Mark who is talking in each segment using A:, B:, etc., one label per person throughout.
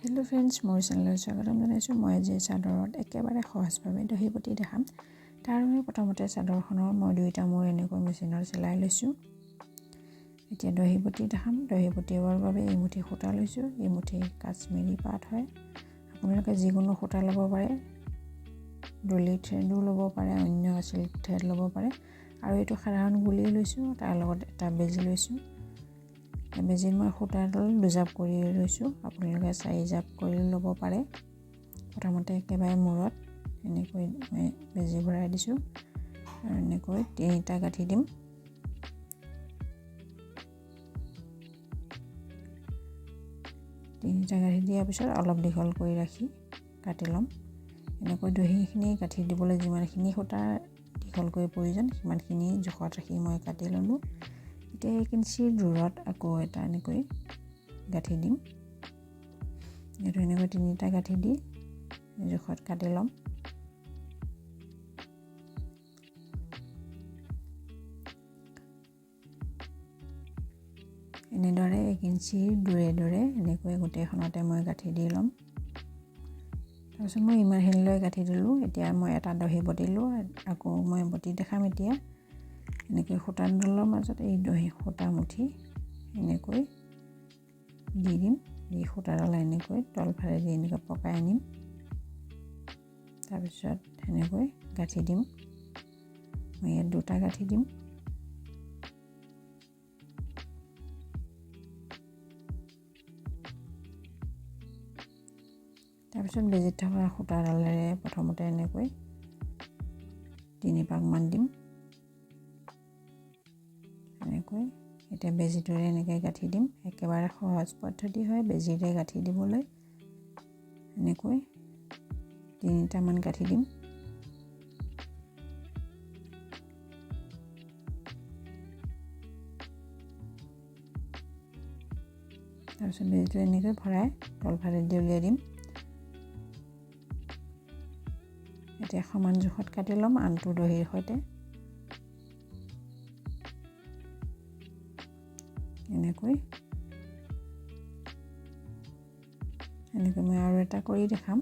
A: Hello' friends, মোৰ চেনেলত স্বাগতম জনাইছোঁ। মই আজি চাদৰত একেবাৰে সহজভাৱে দহি বটি দেখাম। তাৰ বাবে প্ৰথমতে চাদৰখনৰ মই 2টা মূৰ এনেকৈ মেচিনত চিলাই লৈছোঁ। এতিয়া দহি বটি দেখাম। দহি বটিবৰ বাবে এই মুঠি সূতা লৈছোঁ। এই মুঠি কাশ্মীৰী পাট হয়। আপোনালোকে যিকোনো সূতা ল'ব পাৰে, ডলি থ্ৰেডো ল'ব পাৰে, অন্য চিল্ক থ্ৰেড ল'ব পাৰে। আৰু এইটো সাধাৰণ গুলি লৈছোঁ, তাৰ লগত এটা বেজি লৈছোঁ। বেজিত মই সূতাডাল 2 জাপ কৰি লৈছোঁ। আপোনালোকে 4 জাপ কৰি ল'ব পাৰে। প্ৰথমতে একেবাৰে মূৰত এনেকৈ মই বেজি ভৰাই দিছোঁ আৰু এনেকৈ 3টা গাঁঠি দিম। তিনিটা গাঁঠি দিয়াৰ পিছত অলপ দীঘল কৰি ৰাখি কাটি ল'ম। এনেকৈ দহিখিনি গাঁঠি দিবলৈ যিমানখিনি সূতা দীঘলকৈ প্ৰয়োজন সিমানখিনি জোখত ৰাখি মই কাটি ল'লোঁ। এতিয়া 1 ইঞ্চি দূৰত আকৌ এটা এনেকৈ গাঁঠি দিম। এইটো এনেকৈ 3টা গাঁঠি দি জোখত কাটি ল'ম। এনেদৰে 1 ইঞ্চি দূৰে এনেকৈ গোটেইখনতে মই গাঁঠি দি ল'ম। তাৰপিছত মই ইমানখিনিলৈ গাঁঠি দিলোঁ। এতিয়া মই এটা দহি বটিলোঁ, আকৌ মই বটি দেখাম। এতিয়া এনেকৈ সূতাডালৰ মাজত এই দহি সূতা মুঠি এনেকৈ দি দিম। এই সূতাডাল এনেকৈ তলফালে দি এনেকৈ পকাই আনিম। তাৰপিছত এনেকৈ গাঁঠি দিম। মই ইয়াত 2টা গাঁঠি দিম। তাৰপিছত বেজিত থকা সূতাডালেৰে প্ৰথমতে এনেকৈ 3 পাকমান দিম। এনেকৈ এতিয়া বেজিটোৰে এনেকৈ গাঁঠি দিম। একেবাৰে সহজ পদ্ধতি হয় বেজিৰে গাঁঠি দিবলৈ। এনেকৈ 3টামান গাঁঠি দিম। তাৰপিছত বেজিটো এনেকৈ ভৰাই তলফালে দি উলিয়াই দিম। এতিয়া সমান জোখত কাটি ল'ম আনটো দহিৰ সৈতে। এনেকৈ মই আৰু এটা কৰি দেখাম।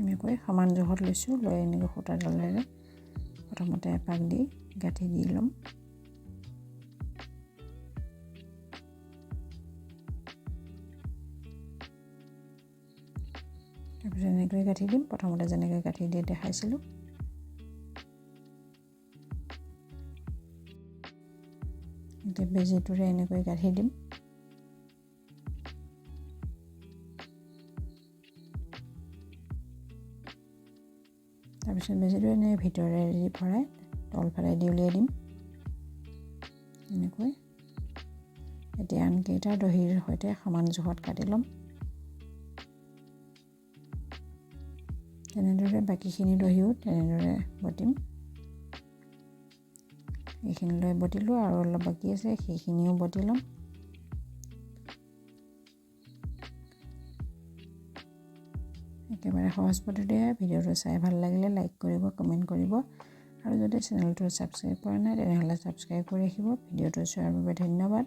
A: এনেকৈ সমান জোখত লৈছোঁ। লৈ এনেকৈ সূতাডালেৰে প্ৰথমতে এপাক দি গাঁঠি দি ল'ম। তাৰপিছত এনেকৈ গাঁঠি দিম। প্ৰথমতে যেনেকৈ গাঁঠি দি দেখাইছিলোঁ। এতিয়া বেজিটোৰে এনেকৈ গাঁঠি দিম। তাৰপিছত বেজিটো এনেকৈ ভিতৰেৰে ভৰাই তলফালে দি উলিয়াই দিম। এনেকৈ এতিয়া আনকেইটা দহিৰ সৈতে সমান জোখত কাটি ল'ম। তেনেদৰে বাকীখিনি দহিও তেনেদৰে বটিম। এইখিনিলৈ বটিলোঁ আৰু অলপ বাকী আছে, সেইখিনিও বটি ল'ম। একেবাৰে সহজ পদ্ধতি হয়। ভিডিঅ'টো চাই ভাল লাগিলে লাইক কৰিব, কমেণ্ট কৰিব আৰু যদি চেনেলটো ছাবস্ক্ৰাইব কৰা নাই তেনেহ'লে ছাবস্ক্ৰাইব কৰি ৰাখিব। ভিডিঅ'টো চোৱাৰ বাবে ধন্যবাদ।